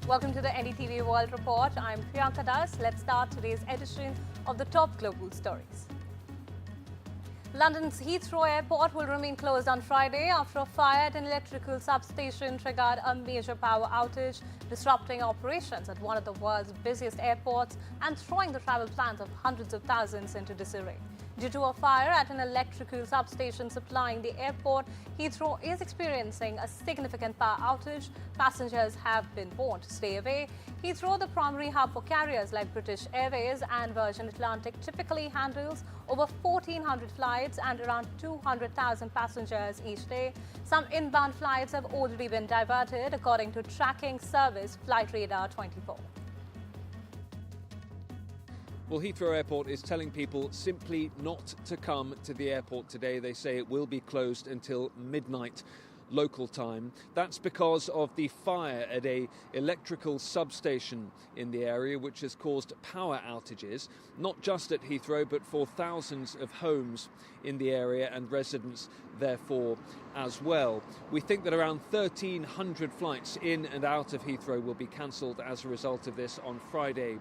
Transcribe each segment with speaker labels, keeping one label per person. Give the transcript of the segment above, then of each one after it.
Speaker 1: Welcome to the NDTV World Report. I'm Priyanka. Let's start today's edition of the top global stories. London's Heathrow Airport will remain closed on Friday after a fire at an electrical substation triggered a major power outage, disrupting operations at one of the world's busiest airports and throwing the travel plans of hundreds of thousands into disarray. Due to a fire at an electrical substation supplying the airport, Heathrow is experiencing a significant power outage. Passengers have been warned to stay away. Heathrow, the primary hub for carriers like British Airways and Virgin Atlantic, typically handles over 1,400 flights and around 200,000 passengers each day. Some inbound flights have already been diverted, according to tracking service Flight Radar 24.
Speaker 2: Well, Heathrow Airport is telling people simply not to come to the airport today. They say it will be closed until midnight local time. That's because of the fire at an electrical substation in the area, which has caused power outages, not just at Heathrow, but for thousands of homes in the area and residents therefore as well. We think that around 1,300 flights in and out of Heathrow will be cancelled as a result of this on Friday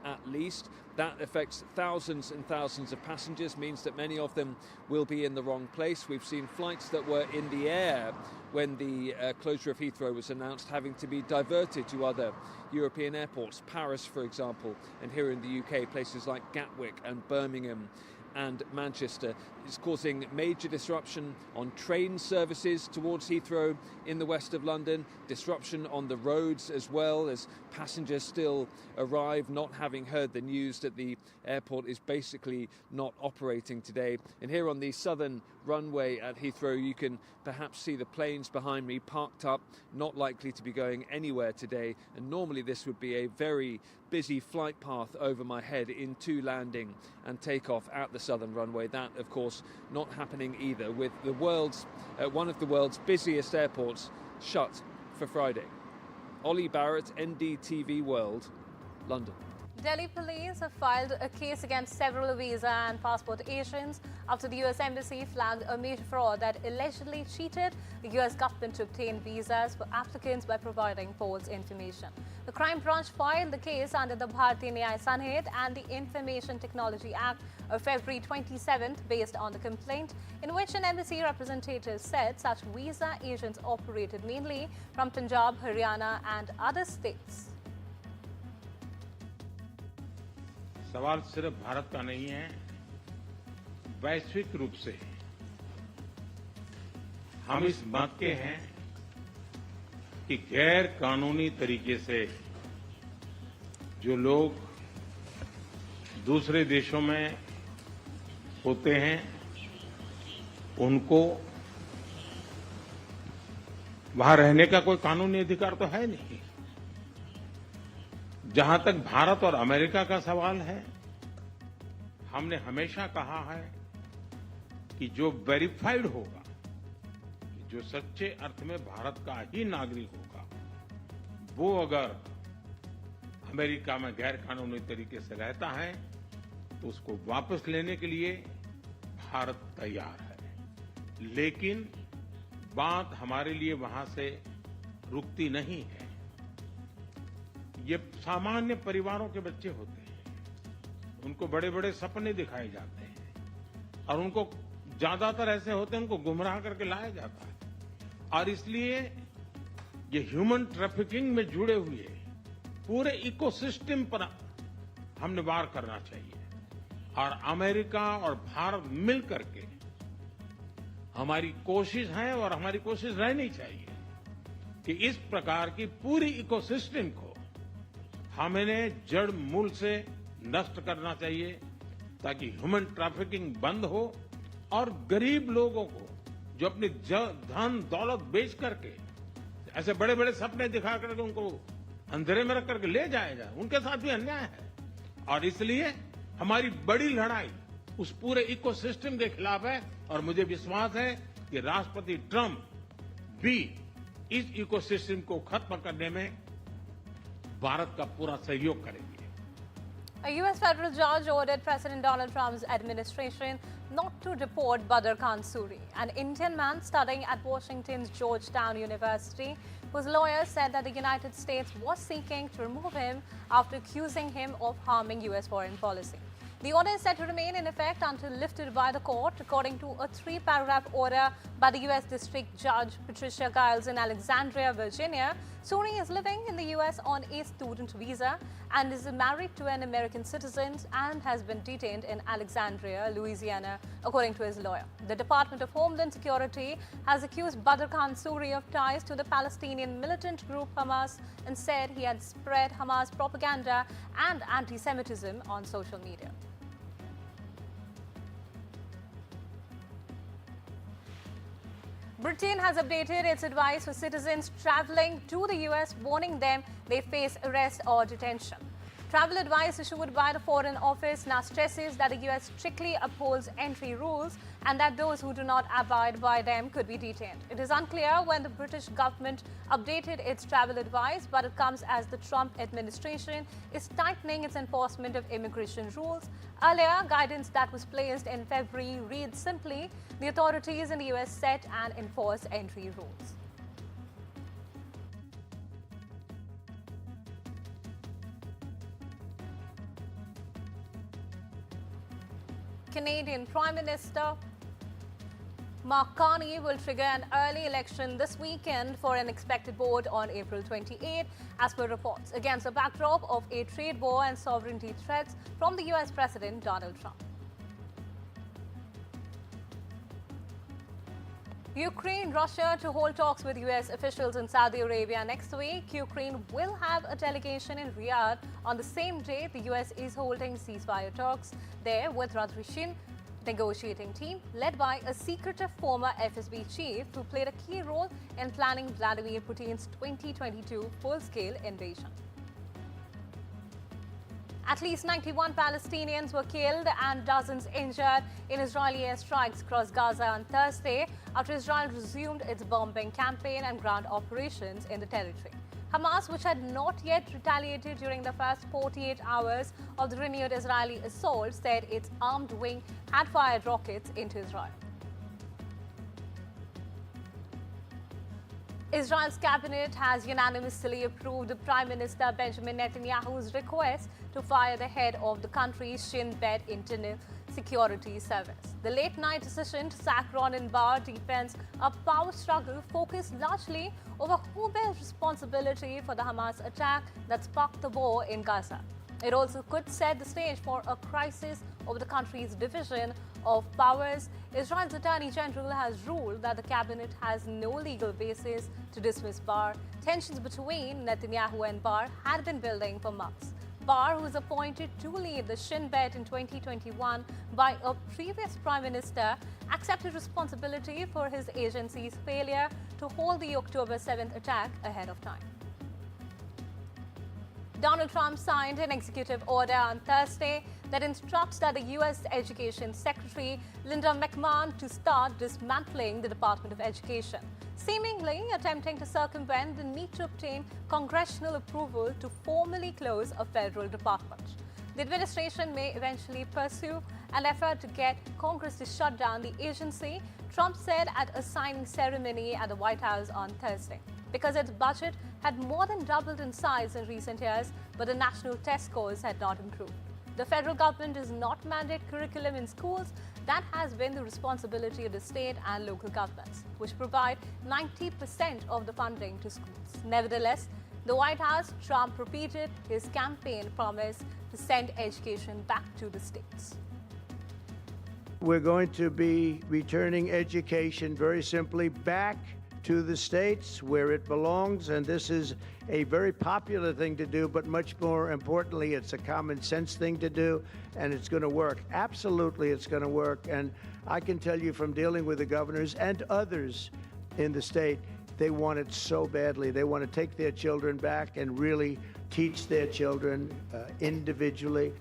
Speaker 2: at least. That affects thousands and thousands of passengers, means that many of them will be in the wrong place. We've seen flights that were in the air when the closure of Heathrow was announced having to be diverted to other European airports, Paris, for example, and here in the UK, places like Gatwick and Birmingham and Manchester. It's causing major disruption on train services towards Heathrow in the west of London, disruption on the roads as well, as passengers still arrive not having heard the news that the airport is basically not operating today. And here on the southern runway at Heathrow, you can perhaps see the planes behind me parked up, not likely to be going anywhere today. And normally this would be a very busy flight path over my head into landing and takeoff at the southern runway. That, of course, not happening either, with the one of the world's busiest airports shut for Friday. Ollie Barrett, NDTV World, London.
Speaker 1: Delhi police have filed a case against several visa and passport agents after the US Embassy flagged a major fraud that allegedly cheated the US government to obtain visas for applicants by providing false information. The crime branch filed the case under the Bharatiya Nyaya Sanhit and the Information Technology Act of February 27th, based on the complaint, in which an embassy representative said such visa agents operated mainly from Punjab, Haryana and other states.
Speaker 3: सवाल सिर्फ भारत का नहीं है, वैश्विक रूप से हम इस बात के हैं कि गैर कानूनी तरीके से जो लोग दूसरे देशों में होते हैं उनको वहां रहने का कोई कानूनी अधिकार तो है नहीं। जहां तक भारत और अमेरिका का सवाल है, हमने हमेशा कहा है कि जो वेरीफाइड होगा, जो सच्चे अर्थ में भारत का ही नागरिक होगा, वो अगर अमेरिका में गैर कानूनी तरीके से रहता है तो उसको वापस लेने के लिए भारत तैयार है। लेकिन बात हमारे लिए वहां से रुकती नहीं है। ये सामान्य परिवारों के बच्चे होते हैं, उनको बड़े बड़े सपने दिखाए जाते हैं और उनको ज्यादातर ऐसे होते हैं उनको गुमराह करके लाया जाता है। और इसलिए ये ह्यूमन ट्रैफिकिंग में जुड़े हुए पूरे इकोसिस्टम पर हमने वार करना चाहिए और अमेरिका और भारत मिल करके हमारी कोशिश है और हमारी कोशिश रहनी चाहिए कि इस प्रकार की पूरी इकोसिस्टम को हमें जड़ मूल से नष्ट करना चाहिए ताकि ह्यूमन ट्रैफिकिंग बंद हो और गरीब लोगों को जो अपनी धन दौलत बेच करके ऐसे बड़े बड़े सपने दिखा करके उनको अंधेरे में रख करके ले जाया जाए, उनके साथ भी अन्याय है। और इसलिए हमारी बड़ी लड़ाई उस पूरे इकोसिस्टम के खिलाफ है और मुझे विश्वास है कि राष्ट्रपति ट्रंप भी इस इकोसिस्टम को खत्म करने में भारत का पूरा सहयोग करेंगे।
Speaker 1: A US federal judge ordered President Donald Trump's administration not to deport Badr Khan Suri, an Indian man studying at Washington's Georgetown University. whose lawyer said that the United States was seeking to remove him after accusing him of harming U.S. foreign policy. The order is set to remain in effect until lifted by the court, according to a 3-paragraph order by the U.S. District Judge Patricia Giles in Alexandria, Virginia. Suri is living in the U.S. on a student visa and is married to an American citizen and has been detained in Alexandria, Louisiana, according to his lawyer. The Department of Homeland Security has accused Badr Khan Suri of ties to the Palestinian militant group Hamas and said he had spread Hamas propaganda and anti-Semitism on social media. Britain has updated its advice for citizens travelling to the US, warning them they face arrest or detention. Travel advice issued by the Foreign Office now stresses that the US strictly upholds entry rules and that those who do not abide by them could be detained. It is unclear when the British government updated its travel advice, but it comes as the Trump administration is tightening its enforcement of immigration rules. Earlier, guidance that was placed in February reads simply, the authorities in the US set and enforce entry rules. Canadian Prime Minister Mark Carney will trigger an early election this weekend for an expected vote on April 28, as per reports, against a backdrop of a trade war and sovereignty threats from the US President Donald Trump. Ukraine, Russia to hold talks with US officials in Saudi Arabia next week. Ukraine will have a delegation in Riyadh on the same day the US is holding ceasefire talks there with Russian negotiating team led by a secretive former FSB chief who played a key role in planning Vladimir Putin's 2022 full-scale invasion. At least 91 Palestinians were killed and dozens injured in Israeli airstrikes across Gaza on Thursday after Israel resumed its bombing campaign and ground operations in the territory. Hamas, which had not yet retaliated during the first 48 hours of the renewed Israeli assault, said its armed wing had fired rockets into Israel. Israel's cabinet has unanimously approved Prime Minister Benjamin Netanyahu's request to fire the head of the country's Shin Bet Internal Security Service. The late-night decision to sack Ronen Bar deepens a power struggle focused largely over who bears responsibility for the Hamas attack that sparked the war in Gaza. It also could set the stage for a crisis over the country's division of powers. Israel's Attorney General has ruled that the cabinet has no legal basis to dismiss Bar. Tensions between Netanyahu and Bar had been building for months. Bar, who was appointed to lead the Shin Bet in 2021 by a previous prime minister, accepted responsibility for his agency's failure to hold the October 7th attack ahead of time. Donald Trump signed an executive order on Thursday that instructs that the U.S. Education Secretary Linda McMahon to start dismantling the Department of Education, seemingly attempting to circumvent the need to obtain congressional approval to formally close a federal department. The administration may eventually pursue an effort to get Congress to shut down the agency, Trump said at a signing ceremony at the White House on Thursday. Because its budget had more than doubled in size in recent years, but the national test scores had not improved. The federal government does not mandate curriculum in schools. That has been the responsibility of the state and local governments, which provide 90% of the funding to schools. Nevertheless, the White House, Trump repeated his campaign promise to send education back to the states.
Speaker 4: We're going to be returning education very simply back to the states where it belongs, and this is a very popular thing to do, but much more importantly, it's a common sense thing to do, and it's going to work. Absolutely, it's going to work, and I can tell you from dealing with the governors and others in the state, they want it so badly. They want to take their children back and really teach their children individually.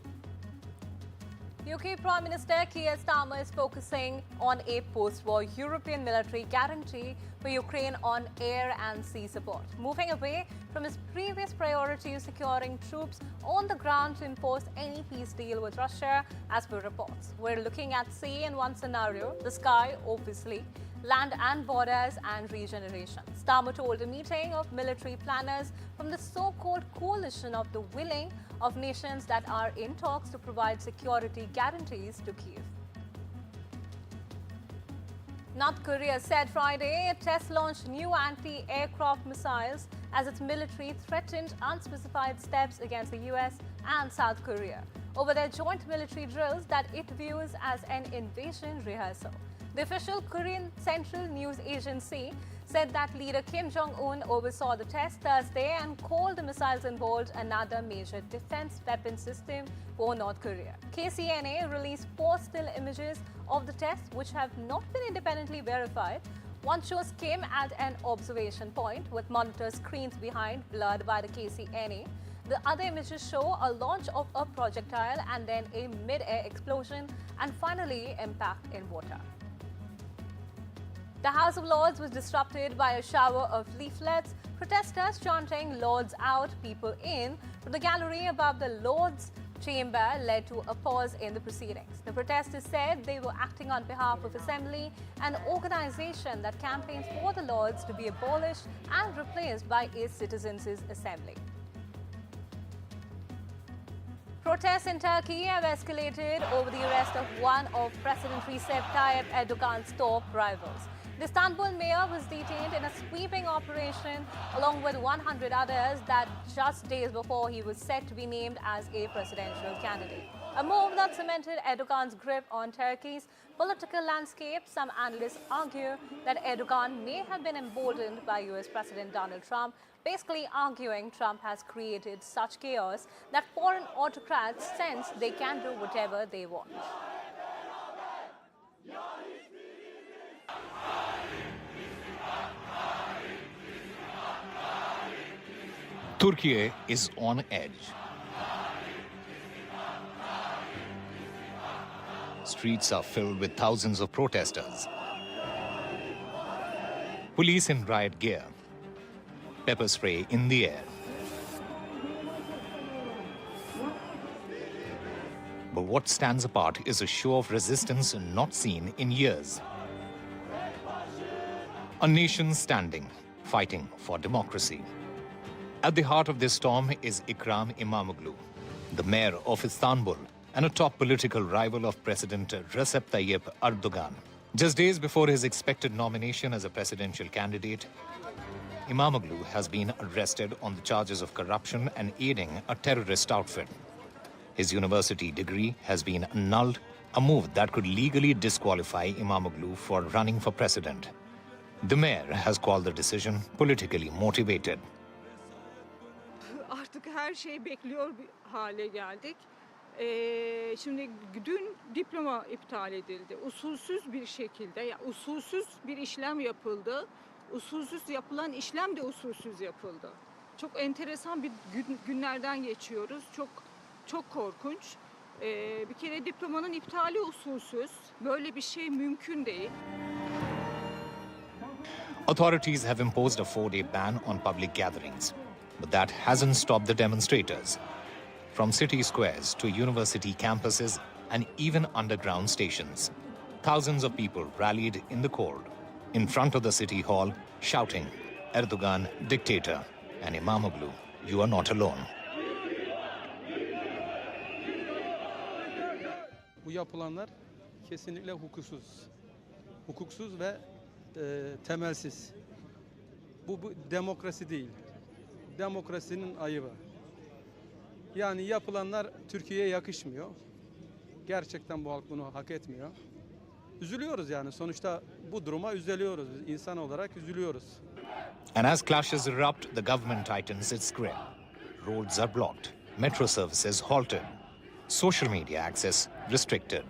Speaker 1: UK Prime Minister Keir Starmer is focusing on a post-war European military guarantee for Ukraine on air and sea support, moving away from his previous priority of securing troops on the ground to enforce any peace deal with Russia, as per reports. We're looking at sea in one scenario, the sky, obviously, land and borders and regenerations. Starmer told a meeting of military planners from the so-called coalition of the willing of nations that are in talks to provide security guarantees to Kyiv. North Korea said Friday it test-launched new anti-aircraft missiles as its military threatened unspecified steps against the US and South Korea over their joint military drills that it views as an invasion rehearsal. The official Korean Central News Agency said that leader Kim Jong-un oversaw the test Thursday and called the missiles involved another major defense weapon system for North Korea. KCNA released 4 still images of the test, which have not been independently verified. One shows Kim at an observation point with monitor screens behind, blurred by the KCNA. The other images show a launch of a projectile and then a mid-air explosion and finally impact in water. The House of Lords was disrupted by a shower of leaflets, protesters chanting "Lords out, people in" from the gallery above the Lords chamber led to a pause in the proceedings. The protesters said they were acting on behalf of Assembly, an organization that campaigns for the Lords to be abolished and replaced by a citizens' assembly. Protests in Turkey have escalated over the arrest of one of President Recep Tayyip Erdogan's top rivals. The Istanbul mayor was detained in a sweeping operation along with 100 others that just days before he was set to be named as a presidential candidate. A move that cemented Erdogan's grip on Turkey's political landscape. Some analysts argue that Erdogan may have been emboldened by US President Donald Trump, basically arguing Trump has created such chaos that foreign autocrats sense they can do whatever they want.
Speaker 5: Turkey is on edge. Streets are filled with thousands of protesters. Police in riot gear. Pepper spray in the air. But what stands apart is a show of resistance not seen in years. A nation standing, fighting for democracy. At the heart of this storm is Ekrem İmamoğlu, the mayor of Istanbul and a top political rival of President Recep Tayyip Erdogan. Just days before his expected nomination as a presidential candidate, İmamoğlu has been arrested on the charges of corruption and aiding a terrorist outfit. His university degree has been annulled, a move that could legally disqualify İmamoğlu for running for president. The mayor has called the decision politically motivated.
Speaker 6: Artık her şey bekliyor bir hale geldik. Şimdi dün diploma iptal edildi. Usulsüz bir şekilde, yani usulsüz bir işlem yapıldı. Usulsüz yapılan işlem de usulsüz yapıldı. Çok enteresan bir günlerden geçiyoruz. Çok korkunç. Bir kere diplomanın iptali usulsüz. Böyle bir şey mümkün değil.
Speaker 5: Authorities have imposed a 4-day ban on public gatherings. But that hasn't stopped the demonstrators. From city squares to university campuses and even underground stations. Thousands of people rallied in the cold, in front of the city hall, shouting, "Erdogan, dictator," and İmamoğlu, "You are not alone."
Speaker 7: Bu yapılanlar kesinlikle hukuksuz. Hukuksuz ve temelsiz. Bu demokrasi değil. Demokrasinin ayıbı. Yani yapılanlar Türkiye'ye yakışmıyor. Gerçekten bu halk bunu hak etmiyor. Üzülüyoruz yani. Sonuçta bu duruma üzülüyoruz. İnsan olarak üzülüyoruz.
Speaker 5: And as clashes erupt, the government tightens its grip. Roads are blocked, metro services halted, social media access restricted.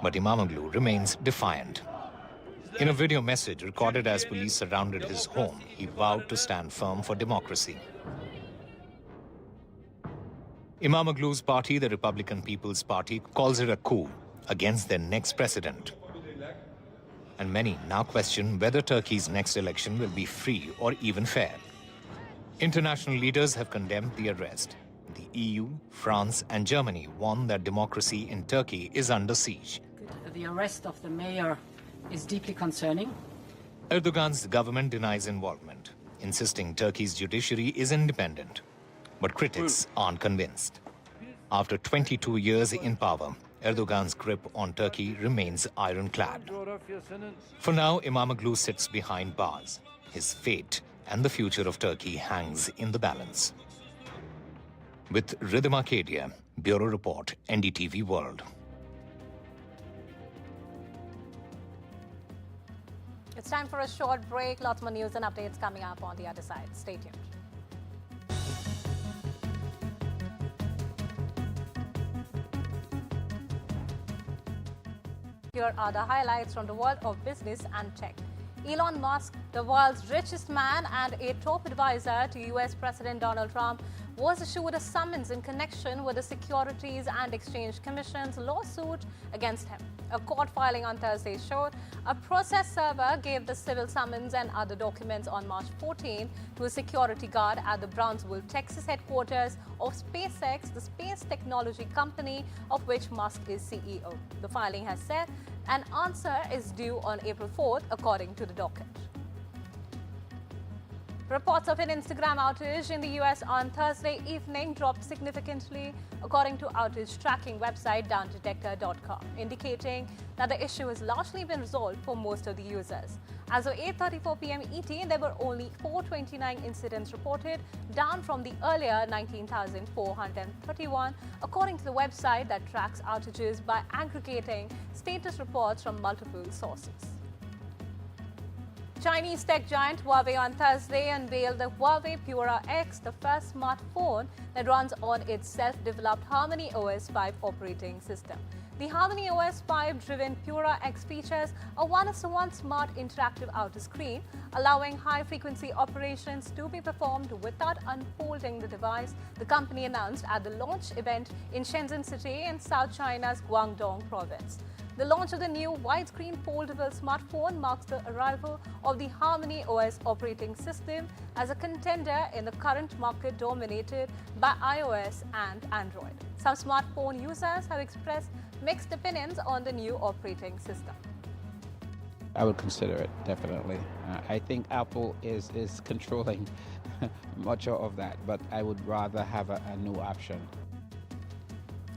Speaker 5: But İmamoğlu remains defiant. In a video message recorded as police surrounded his home, he vowed to stand firm for democracy. İmamoğlu's party, the Republican People's Party, calls it a coup against their next president. And many now question whether Turkey's next election will be free or even fair. International leaders have condemned the arrest. The EU, France, and Germany warn that democracy in Turkey is under siege.
Speaker 8: The arrest of the mayor is deeply concerning.
Speaker 5: Erdogan's government denies involvement. insisting Turkey's judiciary is independent. But critics aren't convinced. After 22 years in power, Erdogan's grip on Turkey remains ironclad. For now, Imamoglu sits behind bars. His fate and the future of Turkey hangs in the balance. With Rhythm Arcadia, Bureau Report, NDTV World.
Speaker 1: It's time for a short break. Lots more news and updates coming up on the other side. Stay tuned. Here are the highlights from the world of business and tech. Elon Musk, the world's richest man and a top advisor to US President Donald Trump, was issued a summons in connection with the Securities and Exchange Commission's lawsuit against him. A court filing on Thursday showed a process server gave the civil summons and other documents on March 14 to a security guard at the Brownsville, Texas headquarters of SpaceX, the space technology company of which Musk is CEO. The filing has said an answer is due on April 4th, according to the docket. Reports of an Instagram outage in the US on Thursday evening dropped significantly, according to outage tracking website downdetector.com, indicating that the issue has largely been resolved for most of the users. As of 8:34 p.m. ET, there were only 429 incidents reported, down from the earlier 19,431, according to the website that tracks outages by aggregating status reports from multiple sources. Chinese tech giant Huawei on Thursday unveiled the Huawei Pura X, the first smartphone that runs on its self-developed Harmony OS 5 operating system. The Harmony OS 5-driven Pura X features a one-to-one smart interactive outer screen, allowing high-frequency operations to be performed without unfolding the device, the company announced at the launch event in Shenzhen City in South China's Guangdong province. The launch of the new widescreen foldable smartphone marks the arrival of the Harmony OS operating system as a contender in the current market dominated by iOS and Android. Some smartphone users have expressed mixed opinions on the new operating system.
Speaker 8: I would consider it, definitely. I think Apple is controlling much of that, but I would rather have a new option.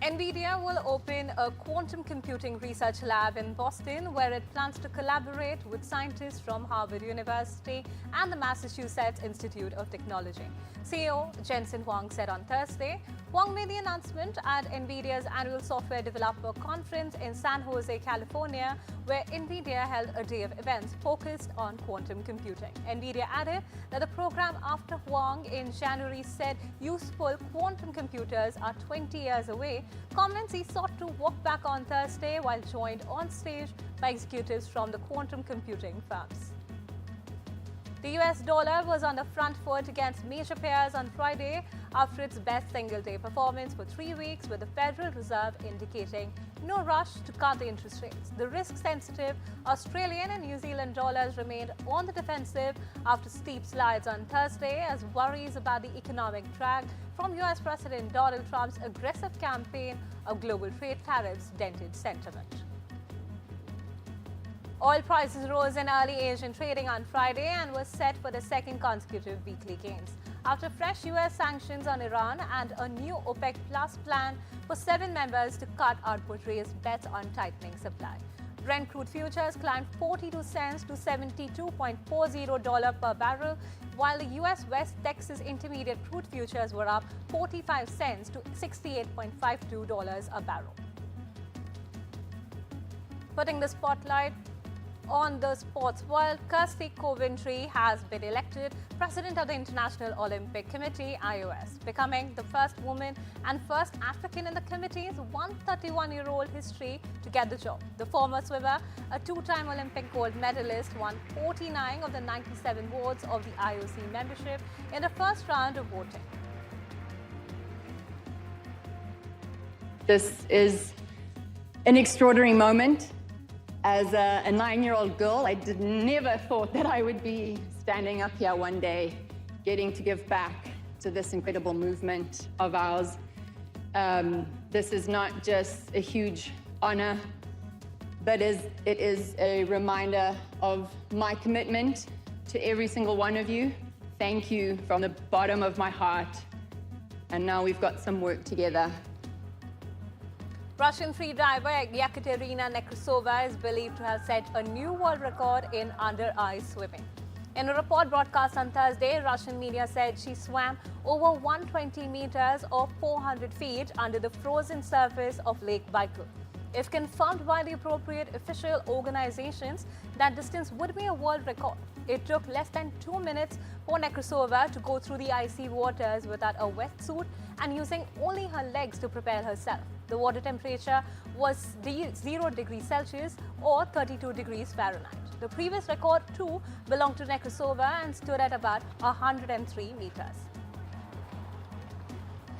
Speaker 1: NVIDIA will open a quantum computing research lab in Boston, where it plans to collaborate with scientists from Harvard University and the Massachusetts Institute of Technology. CEO Jensen Huang said on Thursday. Huang made the announcement at NVIDIA's annual Software Developer Conference in San Jose, California, where NVIDIA held a day of events focused on quantum computing. NVIDIA added that the program after Huang in January said useful quantum computers are 20 years away, comments he sought to walk back on Thursday while joined on stage by executives from the quantum computing firms. The US dollar was on the front foot against major pairs on Friday after its best single-day performance for 3 weeks, with the Federal Reserve indicating no rush to cut the interest rates. The risk-sensitive Australian and New Zealand dollars remained on the defensive after steep slides on Thursday, as worries about the economic drag from US President Donald Trump's aggressive campaign of global trade tariffs dented sentiment. Oil prices rose in early Asian trading on Friday and was set for the second consecutive weekly gains, after fresh US sanctions on Iran and a new OPEC Plus plan for 7 members to cut output raised bets on tightening supply. Brent crude futures climbed 42 cents to $72.40 per barrel, while the US West Texas Intermediate crude futures were up 45 cents to $68.52 a barrel. Putting the spotlight on the sports world, Kirsty Coventry has been elected president of the International Olympic Committee, IOC, becoming the first woman and first African in the committee's 131-year-old history to get the job. The former swimmer, a 2-time Olympic gold medalist, won 49 of the 97 votes of the IOC membership in the first round of voting.
Speaker 9: This is an extraordinary moment. As a 9-year-old girl, I never thought that I would be standing up here one day, getting to give back to this incredible movement of ours. This is not just a huge honor, but it is a reminder of my commitment to every single one of you thank you from the bottom of my heart. And now we've got some work together.
Speaker 1: Russian freediver Yekaterina Nekrasova is believed to have set a new world record in under-ice swimming. In a report broadcast on Thursday, Russian media said she swam over 120 meters or 400 feet under the frozen surface of Lake Baikal. If confirmed by the appropriate official organizations, that distance would be a world record. It took less than 2 minutes for Nekrasova to go through the icy waters without a wetsuit and using only her legs to propel herself. The water temperature was 0 degrees Celsius or 32 degrees Fahrenheit. The previous record, too, belonged to Nekrasova and stood at about 103 meters.